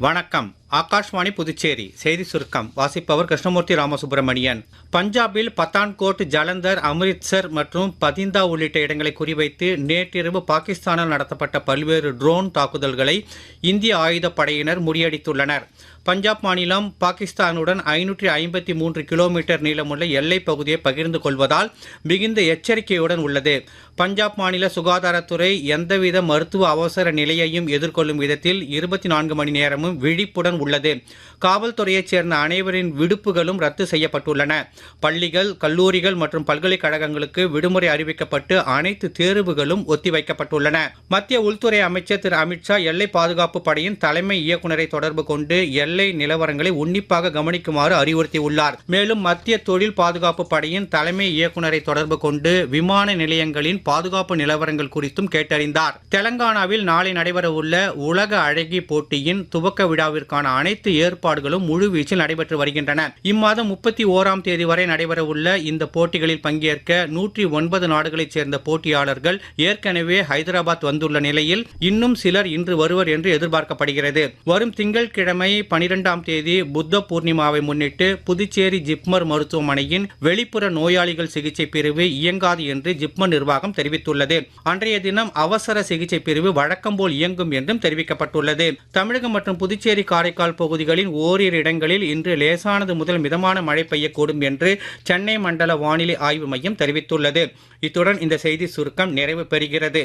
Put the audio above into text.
வணக்கம். ஆகாஷ்வாணி புதுச்சேரி செய்தி சுருக்கம் வாசிப்பவர் கிருஷ்ணமூர்த்தி ராமசுப்பிரமணியன். பஞ்சாபில் பத்தான்கோட், ஜலந்தர், அம்ரித்சர் மற்றும் பதிந்தா உள்ளிட்ட இடங்களை குறிவைத்து நேற்றிரவு பாகிஸ்தானால் நடத்தப்பட்ட பல்வேறு ட்ரோன் தாக்குதல்களை இந்திய ஆயுதப்படையினர் முறியடித்துள்ளனர். பஞ்சாப் மாநிலம் பாகிஸ்தானுடன் 553 கிலோமீட்டர் நீளமுள்ள எல்லைப் பகுதியை பகிர்ந்து கொள்வதால் மிகுந்த எச்சரிக்கையுடன் உள்ளது. பஞ்சாப் மாநில சுகாதாரத்துறை எந்தவித மருத்துவ அவசர நிலையையும் எதிர்கொள்ளும் விதத்தில் 24 மணி நேரமும் விழிப்புடன் உள்ளது. காவல்துறையைச் சேர்ந்த அனைவரின் விடுப்புகளும் ரத்து செய்யப்பட்டுள்ளன. பள்ளிகள், கல்லூரிகள் மற்றும் பல்கலைக்கழகங்களுக்கு விடுமுறை அறிவிக்கப்பட்டு அனைத்து தேர்வுகளும் ஒத்திவைக்கப்பட்டுள்ளன. மத்திய உள்துறை அமைச்சர் திரு அமித்ஷா எல்லை பாதுகாப்பு படையின் தலைமை இயக்குநரை தொடர்பு கொண்டு எல்லை நிலவரங்களை உன்னிப்பாக கவனிக்குமாறு அறிவுறுத்தியுள்ளார். மேலும் மத்திய தொழில் பாதுகாப்பு படையின் தலைமை இயக்குநரை தொடர்பு கொண்டு விமான நிலையங்களின் பாதுகாப்பு நிலவரங்கள் குறித்தும் கேட்டறிந்தார். தெலங்கானாவில் நாளை நடைபெறவுள்ள உலக அழகி போட்டியின் துவக்க விழாவிற்கான அனைத்து ஏற்பாடுகளும் முழுவீச்சில் நடைபெற்று வருகின்றன. இம்மாதம் 31ஆம் தேதி வரை நடைபெறவுள்ள இந்த போட்டிகளில் பங்கேற்க 109 நாடுகளைச் சேர்ந்த போட்டியாளர்கள் ஏற்கனவே ஹைதராபாத் வந்துள்ள நிலையில் இன்னும் சிலர் இன்று வருவர் என்று எதிர்பார்க்கப்படுகிறது. வரும் திங்கட்கிழமை 12ஆம் தேதி புத்த பூர்ணிமாவை முன்னிட்டு புதுச்சேரி ஜிப்மர் மருத்துவமனையின் வெளிப்புற நோயாளிகள் சிகிச்சை பிரிவு இயங்காது என்று ஜிப்மர் நிர்வாகம் தெரிவித்துள்ளது. அன்றைய தினம் அவசர சிகிச்சை பிரிவு வழக்கம்போல் இயங்கும் என்றும் தெரிவிக்கப்பட்டுள்ளது. தமிழகம் மற்றும் புதுச்சேரி, காரைக்கால் பகுதிகளின் ஓரிரு இடங்களில் இன்று லேசானது முதல் மிதமான மழை பெய்யக்கூடும் என்று சென்னை மண்டல வானிலை ஆய்வு மையம் தெரிவித்துள்ளது. இத்துடன் இந்த செய்தி சுருக்கம் நிறைவு பெறுகிறது.